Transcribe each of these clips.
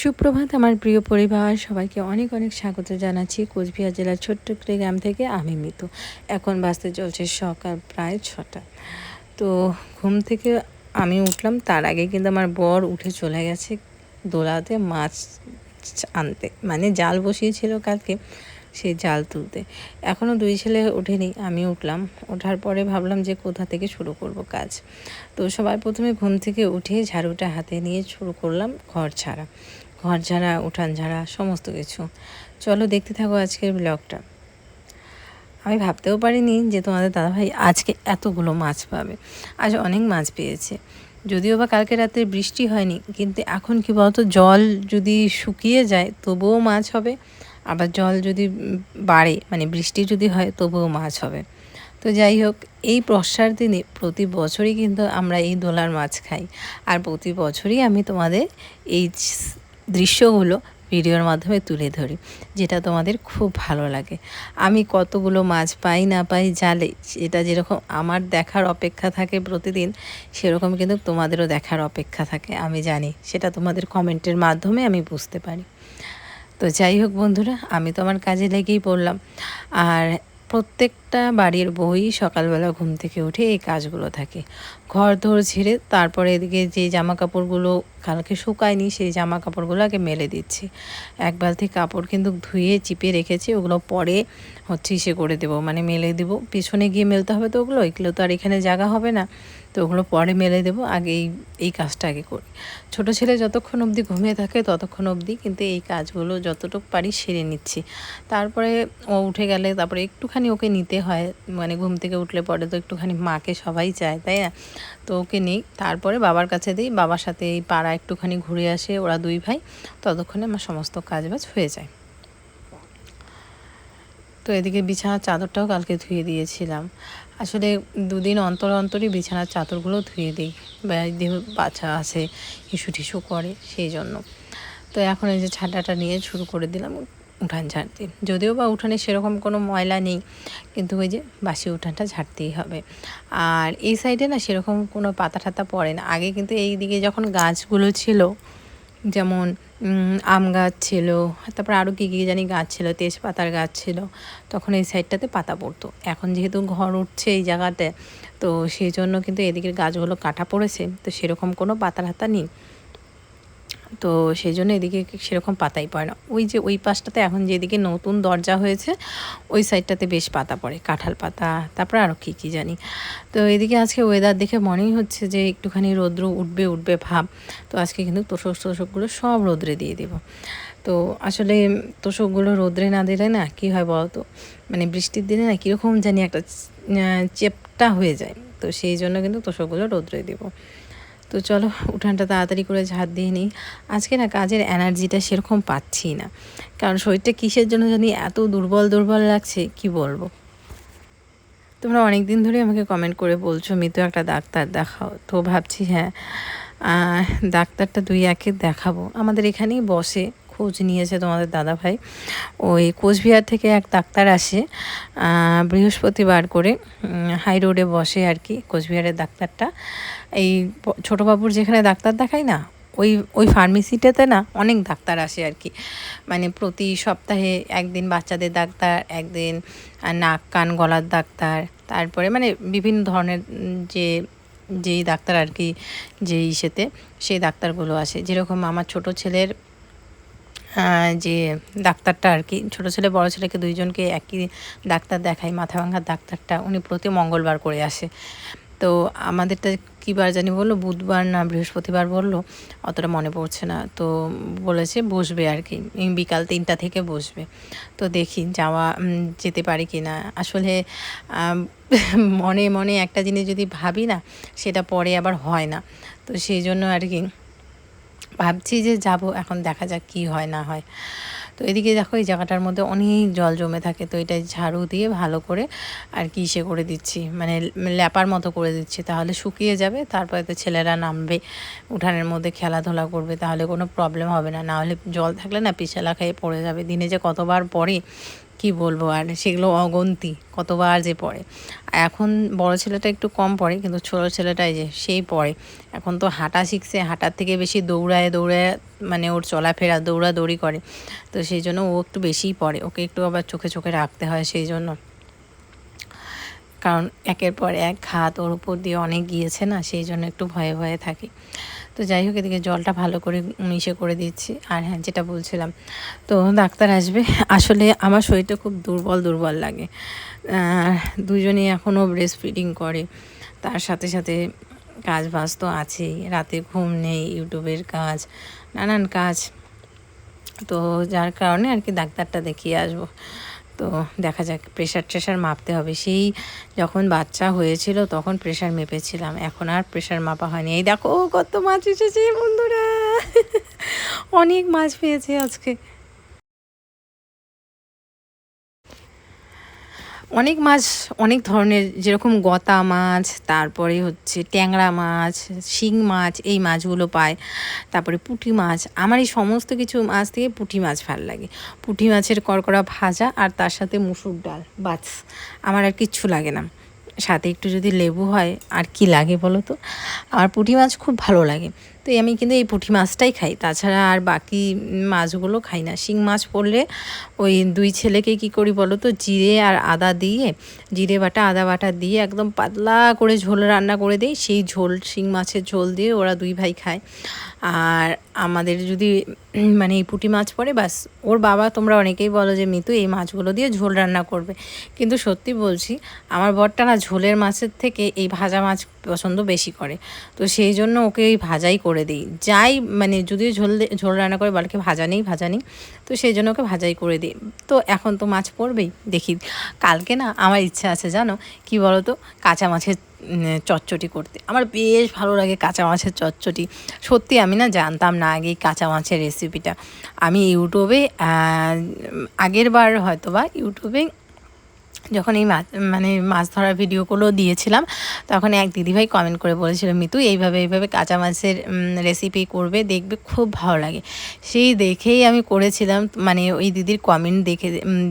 সুপ্রভাত আমার প্রিয় পরিবার, সবাইকে অনেক অনেক স্বাগত জানাচ্ছি কোচবিহার জেলার ছোট্ট একটি গ্রাম থেকে। আমি মিতু। এখন বাজতে চলছে সকাল প্রায় 6টা। তো ঘুম থেকে আমি উঠলাম, তার আগে কিন্তু আমার বর উঠে চলে গেছে দোলাতে মাছ আনতে, মানে জাল বসিয়েছিল কালকে, সেই জাল তুলতে। এখনও দুই ছেলে ওঠেনি, আমি উঠলাম। ওঠার পরে ভাবলাম যে কোথা থেকে শুরু করব কাজ। তো সবার প্রথমে ঘুম থেকে উঠে ঝাড়ুটা হাতে নিয়ে শুরু করলাম ঘর ঝাড়া, উঠান ঝাড়া, সমস্ত কিছু। চলো দেখতে থাকো আজকের ব্লগটা। আমি ভাবতেও পারিনি যে তোমাদের দাদাভাই আজকে এতগুলো মাছ পাবে। আজ অনেক মাছ পেয়েছে, যদিও বা কালকে রাতে বৃষ্টি হয়নি, কিন্তু এখন কি বলতো, জল যদি শুকিয়ে যায় তবুও মাছ হবে, আবার জল যদি বাড়ে, মানে বৃষ্টি যদি হয় তবুও মাছ হবে। তো যাই হোক, এই বর্ষার দিনে প্রতি বছরই কিন্তু আমরা এই দোলার মাছ খাই, আর প্রতি বছরই আমি তোমাদের এই দৃশ্যগুলো ভিডিওর মাধ্যমে তুলে ধরি, যেটা তোমাদের খুব ভালো লাগে। আমি কতগুলো মাছ পাই না পাই জালে, এটা যেরকম আমার দেখার অপেক্ষা থাকে প্রতিদিন, সেরকম কিন্তু তোমাদেরও দেখার অপেক্ষা থাকে। আমি জানি সেটা তোমাদের কমেন্টের মাধ্যমে আমি বুঝতে পারি। তো যাই হোক বন্ধুরা, আমি তো আমার কাজে লেগেই পড়লাম। আর প্রত্যেকটা বাড়ির বউই সকালবেলা ঘুম থেকে উঠে এই কাজগুলো থাকে। ঘর ধর ঝেড়ে তারপরে এদিকে যে জামা কাপড়গুলো কালকে শুকায়নি, সেই জামা কাপড়গুলো আগে মেলে দিচ্ছি। এক বালতি কাপড় কিন্তু ধুয়ে চিপে রেখেছি, ওগুলো পরে ইসে করে দেবো, মানে মেলে দেবো। পিছনে গিয়ে মেলতে হবে তো ওগুলো তো আর এখানে জায়গা হবে না, তো ওগুলো পরে মেলে দেবো। আগে এই কাজটা আগে করি। ছোটো ছেলে যতক্ষণ অবধি ঘুমিয়ে থাকে ততক্ষণ অবধি কিন্তু এই কাজগুলো যতটুকু পারি সেরে নিচ্ছি। তারপরে ও উঠে গেলে তারপরে একটুখানি ওকে নিতে হয়, মানে ঘুম থেকে উঠলে পরে তো একটুখানি মাকে সবাই চায়, তাই না? তো ওকে নিই, তারপরে বাবার কাছে দিই। বাবার সাথে এই পাড়া একটুখানি ঘুরে আসে, ওরা দুই ভাই। ততক্ষণে আমার সমস্ত কাজবাজ হয়ে যায়। তো এদিকে বিছানার চাদরটাও কালকে ধুয়ে দিয়েছিলাম। আসলে দুদিন অন্তর অন্তরই বিছানার চাদরগুলো ধুয়ে দিই, বাচ্চা আছে, ইস্যু টিস্যু করে, সেই জন্য। তো এখন এই যে ছাটাটা নিয়ে শুরু করে দিলাম উঠান ঝাড়তে। যদিও বা উঠানে সেরকম কোনো ময়লা নেই, কিন্তু ওই যে বাসি উঠানটা ঝাড়তেই হবে। আর এই সাইডে না সেরকম কোনো পাতা টাতা পড়ে না। আগে কিন্তু এই দিকে যখন গাছগুলো ছিল, যেমন আম গাছ ছিল, তারপর আরও কী জানি গাছ ছিল, তেজপাতার গাছ ছিল, তখন এই সাইডটাতে পাতা পড়তো। এখন যেহেতু ঘর উঠছে এই জায়গাতে, তো সেই জন্য কিন্তু এদিকের গাছগুলো কাটা পড়েছে, তো সেরকম কোনো পাতা টাতা নেই। তো সেই জন্য এদিকে সেরকম পাতাই পড়ে না। ওই যে ওই পাশটাতে এখন যেদিকে নতুন দরজা হয়েছে ওই সাইডটাতে বেশ পাতা পড়ে, কাঁঠাল পাতা, তারপর আরও কী জানি। তো এদিকে আজকে ওয়েদার দেখে মনেই হচ্ছে যে একটুখানি রৌদ্র উঠবে ভাব। তো আজকে কিন্তু তোষকগুলো সব রোদ্রে দিয়ে দেবো। তো আসলে তোষকগুলো রোদ্রে না দিলে না কী হয় বলো তো, মানে বৃষ্টির দিনে না কীরকম জানি একটা চেপটা হয়ে যায়। তো সেই জন্য কিন্তু তোষকগুলো রোদ্রে দেবো। তো চলো উঠানটা তাড়াতাড়ি করে ঝাড় দিয়ে নিই। আজকে না কাজের এনার্জিটা সেরকম পাচ্ছি না, কারণ শরীরটা কিসের জন্য জানি এত দুর্বল লাগছে, কি বলবো। তোমরা অনেক দিন ধরে আমাকে কমেন্ট করে বলছো মিতু একটা ডাক্তার দেখাও। তো ভাবছি হ্যাঁ, ডাক্তারটা 2-1 দেখাবো। আমাদের এখানেই বসে, খোঁজ নিয়েছে তোমাদের দাদাভাই। ওই কোচবিহার থেকে এক ডাক্তার আসে বৃহস্পতিবার করে, হাই রোডে বসে আর কি কোচবিহারের ডাক্তারটা। এই ছোটোবাবুর যেখানে ডাক্তার দেখায় না, ওই ফার্মেসিটাতে না অনেক ডাক্তার আসে আর কি। মানে প্রতি সপ্তাহে একদিন বাচ্চাদের ডাক্তার, একদিন নাক কান গলার ডাক্তার, তারপরে মানে বিভিন্ন ধরনের যেই ডাক্তার আর কি, যেই সেই ডাক্তারগুলো আসে। যেরকম আমার ছোটো ছেলের যে ডাক্তারটা আর কি, ছোটো ছেলে বড়ো ছেলেকে দুইজনকে একই ডাক্তার দেখায়, মাথা ভাঙার ডাক্তারটা, উনি প্রতি মঙ্গলবার করে আসে। তো আমাদেরটা কী বার জানি বললো, বুধবার না বৃহস্পতিবার বললো, অতটা মনে পড়ছে না। তো বলেছে বসবে আর কি, বিকাল 3টা থেকে বসবে। তো দেখি যেতে পারি কি না। আসলে মনে একটা জিনিস যদি ভাবি না, সেটা পরে আবার হয় না। তো সেই জন্য আর কি ভাবছি যে যাব, এখন দেখা যাক কী হয় না হয়। তো এদিকে দেখো এই জায়গাটার মধ্যে অনেক জল জমে থাকে, তো এটা ঝাড়ু দিয়ে ভালো করে আর কি করে দিচ্ছি, মানে ল্যাপার মতো করে দিচ্ছি, তাহলে শুকিয়ে যাবে। তারপরে তো ছেলেরা নামবে উঠানের মধ্যে খেলাধুলা করবে, তাহলে কোনো প্রবলেম হবে না। নাহলে জল থাকলে না পিছলা খেয়ে পড়ে যাবে। দিনে যে কতবার পড়ে কি বলবো, আর সেগুলো অগন্তি কতবার যে পড়ে। এখন বড় ছেলেটা একটু কম পড়ে, কিন্তু ছোটো ছেলেটাই যে সেই পড়ে। এখন তো হাঁটা শিখছে, হাঁটার থেকে বেশি দৌড়ায় দৌড়ায়, মানে ওর চলাফেরা দৌড়াদৌড়ি করে, তো সেই জন্য ও একটু বেশিই পড়ে। ওকে একটু আবার চোখে চোখে রাখতে হয় সেই জন্য, কারণ একের পর এক ঘাত ওর উপর দিয়ে অনেক গিয়েছে না, সেই জন্য একটু ভয়ে ভয়ে থাকি। তো যাই হোক, এদিকে জলটা ভালো করে মিশে করে দিচ্ছি। আর হ্যাঁ, যেটা বলছিলাম, তো ডাক্তার আসবে। আসলে আমার শরীরটা খুব দুর্বল দুর্বল লাগে। দুজনেই এখনও ব্রেস্ট ফিডিং করে, তার সাথে সাথে কাজ বাজ তো আছেই, রাতে ঘুম নেই, ইউটিউবের কাজ, নানান কাজ। তো যার কারণে আর কি ডাক্তারটা দেখিয়ে আসবো। তো দেখা যাক, প্রেশার ট্রেশার মাপতে হবে। সেই যখন বাচ্চা হয়েছিল তখন প্রেশার মেপেছিলাম, এখন আর প্রেশার মাপা হয়নি। এই দেখো কত মাছ এসেছে বন্ধুরা, অনেক মাছ পেয়েছে আজকে। অনেক মাছ, অনেক ধরনের, যেরকম গতা মাছ, তারপরে হচ্ছে ট্যাংরা মাছ, শিং মাছ, এই মাছগুলো পায়। তারপরে পুঁটি মাছ। আমার এই সমস্ত কিছু মাছ থেকে পুঁটি মাছ ভালো লাগে। পুঁটি মাছের কড়কড়া ভাজা, আর তার সাথে মুসুর ডাল, বাস, আমার আর কিচ্ছু লাগে না। সাথে একটু যদি লেবু হয়, আর কি লাগে বলো তো। আমার পুঁটি মাছ খুব ভালো লাগে, তো আমি কিন্তু এই পুঁটি মাছটাই খাই, তাছাড়া আর বাকি মাছগুলো খাই না। শিং মাছ পড়লে ওই দুই ছেলেকে কি করি বলো তো, জিরে আর আদা দিয়ে, জিরে বাটা আদা বাটা দিয়ে একদম পাতলা করে ঝোল রান্না করে দিই, সেই ঝোল, শিং মাছের ঝোল দিয়ে ওরা দুই ভাই খায়। আর আমাদের যদি মানে এই পুঁটি মাছ পড়ে, বাস, ওর বাবা, তোমরা অনেকেই বলো যে মিতু এই মাছগুলো দিয়ে ঝোল রান্না করবে, কিন্তু সত্যি বলছি, আমার বরটা না ঝোলের মাছের থেকে এই ভাজা মাছ পছন্দ বেশি করে। তো সেই জন্য ওকে ওই ভাজাই করে দিই, যাই মানে যদিও ঝোল রান্না করে বলে কি ভাজা নেই ভাজা নেই, তো সেই জন্য ওকে ভাজাই করে দিই। তো এখন তো মাছ পড়বেই, দেখি। কালকে না আমার ইচ্ছা আছে জানো কি বলো তো, কাঁচা মাছের চচ্চড়ি করতে। আমার বেশ ভালো লাগে কাঁচা মাছের চচ্চড়ি। সত্যি আমি না জানতাম না আগে এই কাঁচা মাছের রেসিপিটা। আমি ইউটিউবে আগের বার হয়তো বা ইউটিউবে যখন এই মাছ ধরার ভিডিওগুলো দিয়েছিলাম, তখন এক দিদিভাই কমেন্ট করে বলেছিল, মিতু এইভাবে এইভাবে কাঁচা মাছের রেসিপি করবে, দেখবে খুব ভালো লাগে। সেই দেখেই আমি করেছিলাম, মানে ওই দিদির কমেন্ট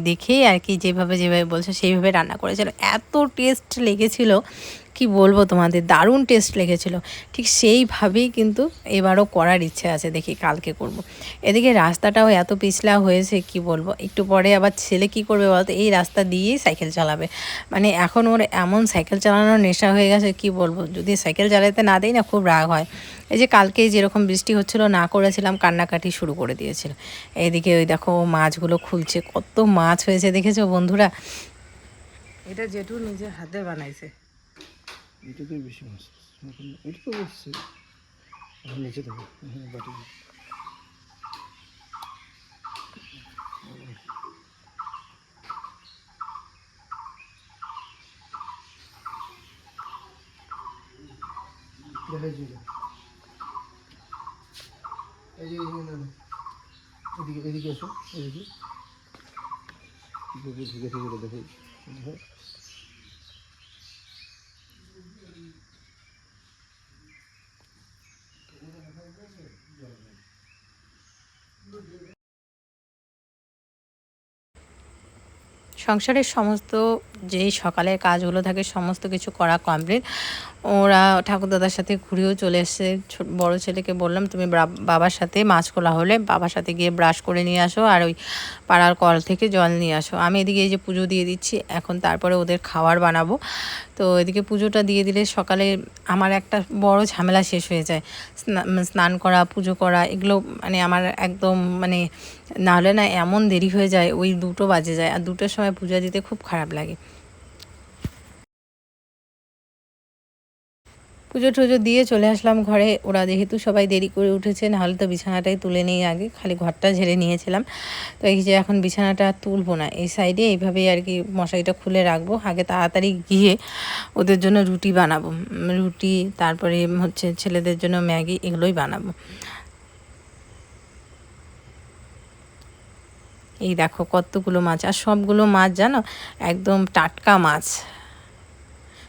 দেখেই আর কি, যেভাবে যেভাবে বলছে সেইভাবে রান্না করেছিল। এত টেস্ট লেগেছিল, কি বলবো তোমাদের, দারুণ টেস্ট লেগেছিল। ঠিক সেইভাবেই কিন্তু এবারও করার ইচ্ছে আছে, দেখি কালকে করব। এদিকে রাস্তাটাও এত পিছলা হয়েছে, কি বলবো। একটু পরে আবার ছেলে কি করবে বলতো, এই রাস্তা দিয়েই সাইকেল চালাবে। মানে এখন ওর এমন সাইকেল চালানোর নেশা হয়ে গেছে, কি বলবো। যদি সাইকেল চালাতে না দেয় না, খুব রাগ হয়। এই যে কালকে যেরকম বৃষ্টি হচ্ছিল, না করেছিলাম, কান্নাকাটি শুরু করে দিয়েছিল। এইদিকে ওই দেখো মাছগুলো খুলছে, কত মাছ হয়েছে দেখেছো বন্ধুরা। এটা জেঠু নিজে হাতে বানাইছে। এটাতেই বেশি মাছ, এটা তো বসছে নিচে দেবো বাটি। দেখাইছি এই যে এদিকে এদিকে আসো, এদিকে ঢুকে থেকে দেখাই। সংসারের সমস্ত যেই সকালের কাজগুলো থাকে সমস্ত কিছু করা কমপ্লিট। ওরা ঠাকুরদাদার সাথে ঘুরেও চলে এসছে। বড় ছেলেকে বললাম, তুমি বাবার সাথে মাছ খোলা হলে বাবার সাথে গিয়ে ব্রাশ করে নিয়ে আসো, আর ওই পাড়ার কল থেকে জল নিয়ে আসো। আমি এদিকে এই যে পুজো দিয়ে দিচ্ছি এখন, তারপরে ওদের খাবার বানাবো। তো এদিকে পুজোটা দিয়ে দিলে সকালে আমার একটা বড় ঝামেলা শেষ হয়ে যায়। স্নান করা, পুজো করা, এগুলো মানে আমার একদম মানে না হলে না এমন দেরি হয়ে যায়, ওই 2টো বাজে যায়, আর 2টোর সময় পূজা দিতে খুব খারাপ লাগে। পুজো টুজো দিয়ে চলে আসলাম ঘরে। ওরা যেহেতু সবাই দেরি করে উঠেছে, নাহলে তো বিছানাটাই তুলে নিই আগে, খালি ঘরটা ঝেড়ে নিয়েছিলাম। তো এই যে এখন বিছানাটা তুলবো না, এই সাইডে এইভাবেই আর কি মশারিটা খুলে রাখবো। আগে তাড়াতাড়ি গিয়ে ওদের জন্য রুটি বানাবো, রুটি, তারপরে হচ্ছে ছেলেদের জন্য ম্যাগি, এগুলোই বানাবো। এই দেখো কতগুলো মাছ, আর সবগুলো মাছ জানো একদম টাটকা মাছ।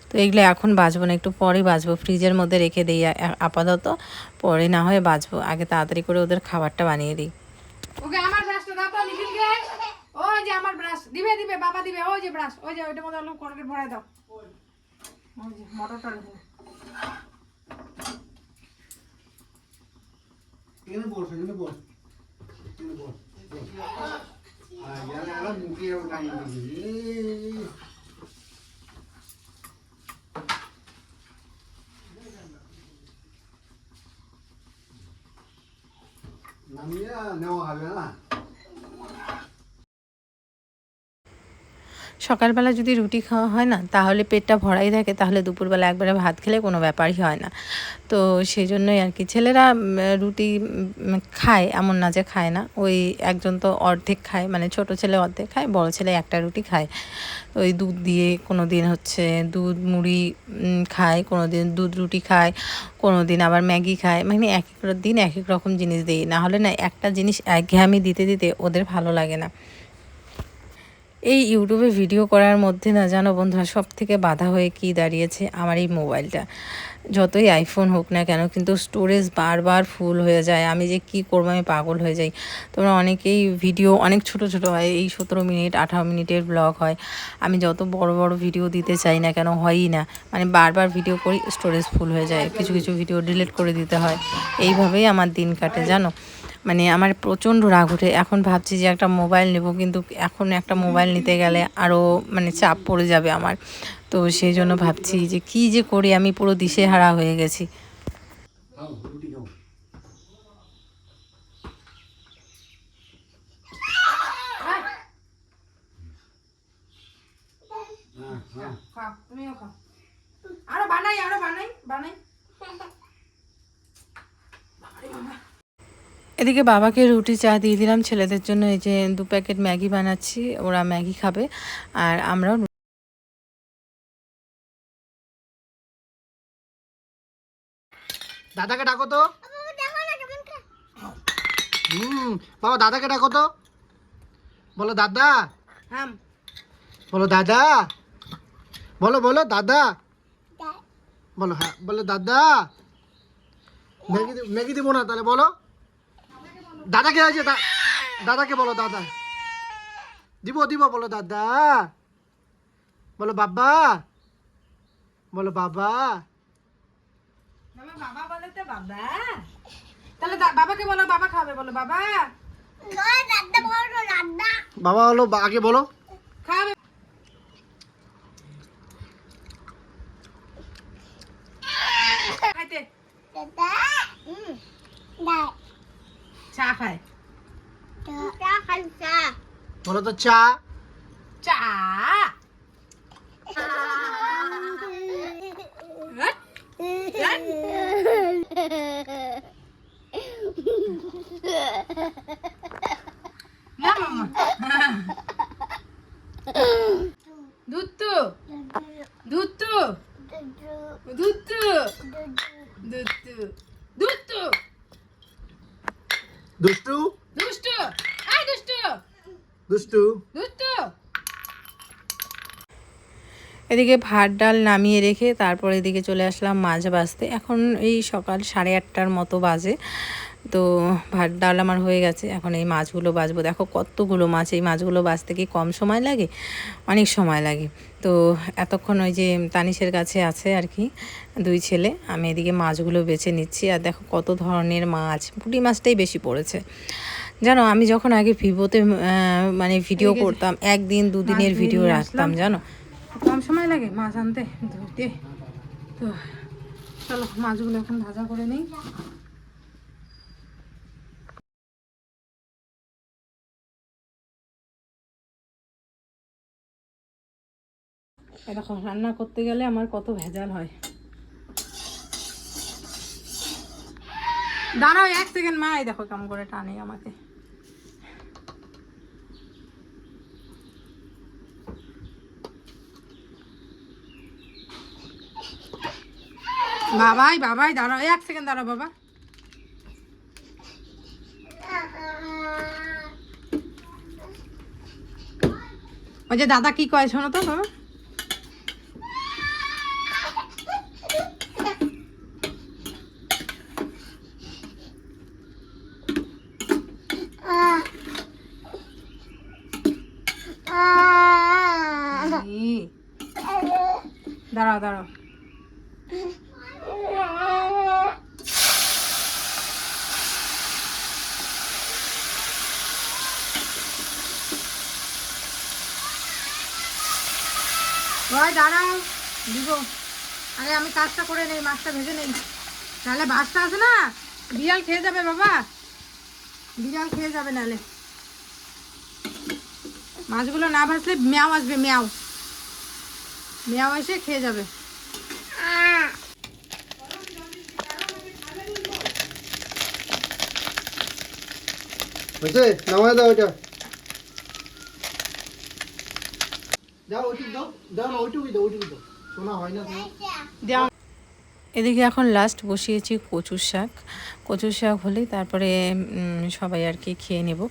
তো এগুলো এখন বাছবো না, একটু পরে বাছবো, ফ্রিজের মধ্যে রেখে দিই আপাতত, পরে না হয় বাছবো। আগে তাড়াতাড়ি করে ওদের খাবারটা বানিয়ে দিই। ওকে আমার গ্লাসটা দাও তো, নিখিলকে ওই যে আমার ব্রাশ দিবে দিবে বাবা দিবে, ওই যে ব্রাশ, ওই যে ওইটার মধ্যে আলু কোলগেট ভরাই দাও। ওই যে মটরটা রেখে এখানে বস, এখানে বস, এখানে বস, বস। আর মুখে টাইম দিবি। নামিয়ে নেওয়া হবে না। সকালবেলা যদি রুটি খাওয়া হয় না তাহলে পেটটা ভরাই থাকে, তাহলে দুপুরবেলা একবারে ভাত খেলে কোনো ব্যাপারই হয় না। তো সেই জন্যই আর কি ছেলেরা রুটি খায়, এমন না যে খায় না। ওই একজন তো অর্ধেক খায়, মানে ছোট ছেলে অর্ধেক খায়, বড় ছেলে একটা রুটি খায়। ওই দুধ দিয়ে কোনো দিন হচ্ছে দুধ মুড়ি খায়, কোনো দিন দুধ রুটি খায়, কোনো দিন আবার ম্যাগি খায়। মানে এক এক দিন এক এক রকম জিনিস দিই, না হলে না একটা জিনিস একঘেয়েমি দিতে দিতে ওদের ভালো লাগে না। এই ইউটিউবে ভিডিও করার মধ্যে না জানো বন্ধুরা, সব থেকে বাধা হয়ে কি দাঁড়িয়েছে আমার এই মোবাইলটা। যতই আইফোন হোক না কেন, কিন্তু স্টোরেজ বারবার ফুল হয়ে যায়। আমি যে কি করবো, আমি পাগল হয়ে যাই। তোমরা অনেকেই ভিডিও অনেক ছোট ছোট হয়, এই 17 মিনিট 18 মিনিটের ব্লগ হয়। আমি যত বড় বড় ভিডিও দিতে চাই না কেন, হয়ই না। মানে বারবার ভিডিও করি, স্টোরেজ ফুল হয়ে যায়, কিছু কিছু ভিডিও ডিলিট করে দিতে হয়। এইভাবেই আমার দিন কাটে জানো। মানে আমার প্রচণ্ড রাগ ওঠে। এখন ভাবছি যে একটা মোবাইল নেব, কিন্তু এখন একটা মোবাইল নিতে গেলে আরও মানে চাপ পড়ে যাবে আমার। তো সেই জন্য ভাবছি যে কি যে করি, আমি পুরো দিশেহারা হয়ে গেছি। খাও, রুটি খাও। হ্যাঁ, হ্যাঁ। খাও, তুমিও খাও। আরো বানাই, আরো বানাই বানাই। এদিকে বাবাকে রুটি চা দিয়ে দিলাম, ছেলেদের জন্য এই যে 2 প্যাকেট ম্যাগি বানাচ্ছি, ওরা ম্যাগি খাবে আর আমরাও। দাদাকে ডাকো তো। বাবা দাদাকে ডাকো তো। বলো দাদা, হাম বলো দাদা, বলো বলো দাদা, বলো হ্যাঁ, বলো দাদা। ম্যাগি দিব না তাহলে বলো দাদাকে আছে, দাদাকে বলো দাদা। দিব দিব, বলো দাদা, বলো বাবা, বলো বাবা। আমার বাবা বলে তো বাবা। তাহলে বাবাকে বলো, বাবা খাবে, বলো বাবা। বাবা হলো আগে বলো। খাবে। খাইতে চা খায়। বলো তো চা। চা না মামা। দুধ তো দুধ তো দুধ তো দুধ তো দুধ তো দুষ্টু দুষ্টু, আই দুষ্টু দুষ্টু। দুষ্টু। এদিকে ভাত ডাল নামিয়ে রেখে তারপর এদিকে চলে আসলাম মাছ ভাজতে। এখন এই সকাল 8:30টার মতো বাজে। তো ভাত ডাল আমার হয়ে গেছে, এখন এই মাছগুলো ভাজবো। দেখো কতগুলো মাছ, এই মাছগুলো ভাজতে কি কম সময় লাগে? অনেক সময় লাগে। তো এতক্ষণ ওই যে তানিশের কাছে আছে আর কি 2 ছেলে, আমি এদিকে মাছগুলো বেছে নিচ্ছি। আর দেখো কত ধরনের মাছ, পুঁটি মাছটাই বেশি পড়েছে জানো। আমি যখন আগে ভিভোতে মানে ভিডিও করতাম, 1 দিন 2 দিনের ভিডিও রাখতাম জানো। কম সময় লাগে মাছ আনতে ধরতে। তো চলো মাছগুলো এখন ভাজা করে নিই। এরকম রান্না করতে গেলে আমার কত ভেজাল হয়। দাঁড়াও 1 সেকেন্ড মা, এই দেখো কেমন করে টানে আমাকে। বাবাই বাবাই দাঁড়াও 1 সেকেন্ড, দাঁড়াও বাবা। ওই যে দাদা কি কয় শোনো তো বাবা। দাঁড়াও দাঁড়াও। ভাই দাঁড়াও, দিব। আরে আমি কাজটা করে নেই, মাছটা ভেজে নেই, নাহলে ভাতটা আছে না বিড়াল খেয়ে যাবে বাবা, বিড়াল খেয়ে যাবে নাহলে। মাছগুলো না ভাজলে ম্যাও আসবে, ম্যাও ম্যাও এসে খেয়ে যাবে। হয়েছে, নামায় দাও ওইটা। দাও ওইটুকু দাও, দাও না ওইটুকুই দাও, ওইটুকু দাও, শোনা হয় না তোমার। দাও। এদিকে এখন লাস্ট বসিয়েছি কচুর শাক। কচুর শাক হলেই তারপরে সবাই আর কি খেয়ে নেব।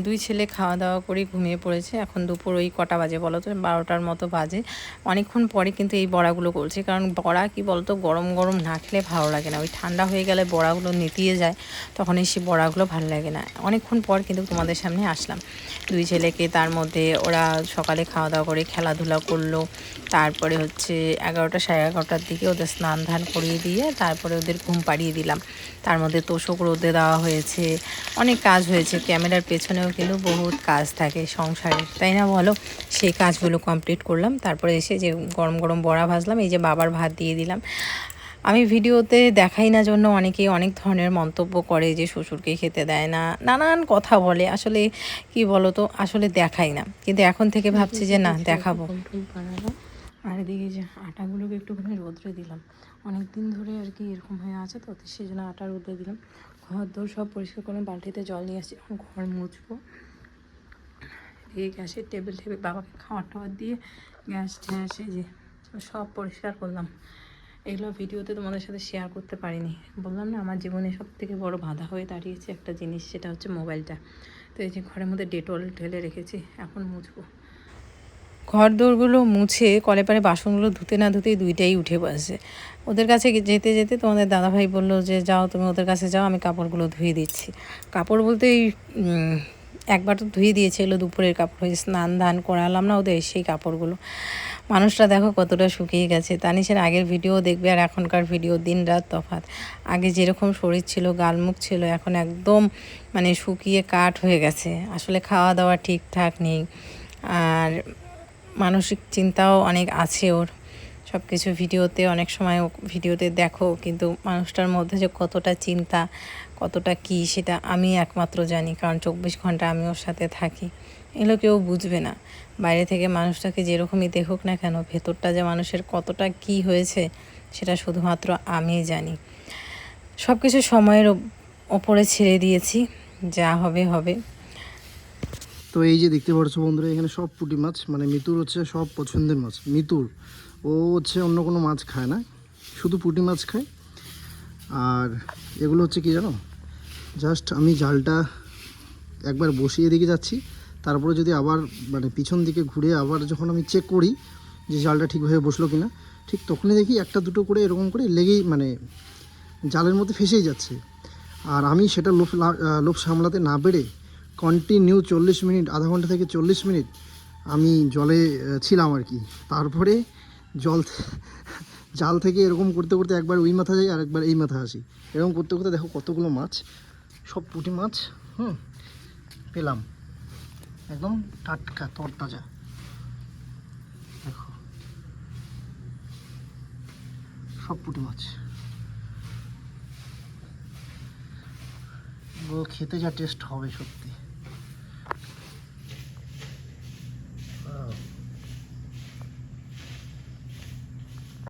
দুই ছেলে খাওয়া দাওয়া করে ঘুমিয়ে পড়েছে। এখন দুপুর ওই কটা বাজে বলো তো, 12টার মতো বাজে। অনেকক্ষণ পরে কিন্তু এই বড়াগুলো করছি, কারণ বড়া কি বলতো গরম গরম না খেলে ভালো লাগে না। ওই ঠান্ডা হয়ে গেলে বড়াগুলো নেতিয়ে যায়, তখন সেই বড়াগুলো ভালো লাগে না। অনেকক্ষণ পর কিন্তু তোমাদের সামনে আসলাম। দুই ছেলেকে, তার মধ্যে ওরা সকালে খাওয়া দাওয়া করে খেলাধুলা করলো, তারপরে হচ্ছে 11টা সাড়ে 11টার দিকে ওদের স্নান ধান করিয়ে দিয়ে তারপরে ওদের ঘুম পাড়িয়ে দিলাম। তার মধ্যে তোষক রোদে দেওয়া হয়েছে, অনেক কাজ হয়েছে। ক্যামেরার পেছনেও কিন্তু বহুত কাজ থাকে সংসারে, তাই না বলো? সেই কাজগুলো কমপ্লিট করলাম। তারপরে এসে যে গরম গরম বড়া ভাজলাম, এই যে বাবার ভাত দিয়ে দিলাম। আমি ভিডিওতে দেখাই না জন্য অনেকেই অনেক ধরনের মন্তব্য করে যে শ্বশুরকে খেতে দেয় না, নানান কথা বলে। আসলে কি বলো তো, আসলে দেখাই না, কিন্তু এখন থেকে ভাবছি যে না, দেখাবো। আর এদিকে যে আটাগুলোকে একটুখানি রোদ্রে দিলাম, অনেক দিন ধরে আর কি এরকম হয়ে আছে, তো সেই জন্য আটা রোদ্রে দিলাম। ঘর দোর সব পরিষ্কার করে বালতিতে জল নিয়ে আসছি, এখন ঘর মুছবো। এই গ্যাসের টেবিল বাবাকে খাবার টাবার দিয়ে গ্যাস ট্যাস এই যে সব পরিষ্কার করলাম। এগুলো ভিডিওতে তোমাদের সাথে শেয়ার করতে পারিনি। বললাম না, আমার জীবনে সব থেকে বড় বাধা হয়ে দাঁড়িয়েছে একটা জিনিস, সেটা হচ্ছে মোবাইলটা। তো এই যে ঘরের মধ্যে ডেটল ঢেলে রেখেছি, এখন মুছবো। ঘর দোরগুলো মুছে কলে পারে বাসনগুলো ধুতে না ধুতেই দুইটাই উঠে বসে। ওদের কাছে যেতে যেতে তোমাদের দাদাভাই বললো যে যাও তুমি ওদের কাছে যাও, আমি কাপড়গুলো ধুয়ে দিচ্ছি। কাপড় বলতেই একবার তো ধুয়ে দিয়েছে, এলো দুপুরের কাপড়, হয়ে স্নান ধান করালাম না ওদের, সেই কাপড়গুলো। মানুষটা দেখো কতটা শুকিয়ে গেছে। তানিশের আগের ভিডিও দেখবে আর এখনকার ভিডিও দিন রাত তফাৎ। আগে যেরকম শরীর ছিল, গালমুখ ছিল, এখন একদম মানে শুকিয়ে কাঠ হয়ে গেছে। আসলে খাওয়া দাওয়া ঠিকঠাক নেই, আর মানসিক চিন্তাও অনেক আছে ওর। সব কিছু ভিডিওতে অনেক সময় ভিডিওতে দেখো, কিন্তু মানুষটার মধ্যে যে কতটা চিন্তা, কতটা কী, সেটা আমি একমাত্র জানি, কারণ 24 ঘন্টা আমি ওর সাথে থাকি। এগুলো কেউ বুঝবে না। বাইরে থেকে মানুষটাকে যেরকমই দেখুক না কেন, ভেতরটা যে মানুষের কতটা কী হয়েছে সেটা শুধুমাত্র আমিই জানি। সব কিছু সময়ের ওপরে ছেড়ে দিয়েছি, যা হবে হবে। তো এই যে দেখতে পাচ্ছ বন্ধুরা, এখানে সব পুঁটি মাছ, মানে মিতুর হচ্ছে সব পছন্দের মাছ। মিতুর ও হচ্ছে অন্য কোনো মাছ খায় না, শুধু পুঁটি মাছ খায়। আর এগুলো হচ্ছে কি জানো, জাস্ট আমি জালটা একবার বসিয়ে দিকে যাচ্ছি, তারপরে যদি আবার মানে পিছন দিকে ঘুরে আবার যখন আমি চেক করি যে জালটা ঠিকভাবে বসলো কিনা, ঠিক তখনই দেখি একটা দুটো করে এরকম করে লেগেই মানে জালের মধ্যে ফেসেই যাচ্ছে। আর আমি সেটা লোভ সামলাতে না পেরে কন্টিনিউ 40 মিনিট, আধা ঘন্টা থেকে 40 মিনিট আমি জলে ছিলাম আর কি। তারপরে জাল থেকে এরকম করতে করতে একবার ওই মাথা যাই আর একবার এই মাথা আসি, এরকম করতে করতে দেখো কতগুলো মাছ, সব পুঁটি মাছ পেলাম, একদম টাটকা তরতাজা। দেখো সব পুঁটি মাছ, খেতে যা টেস্ট হবে সত্যি।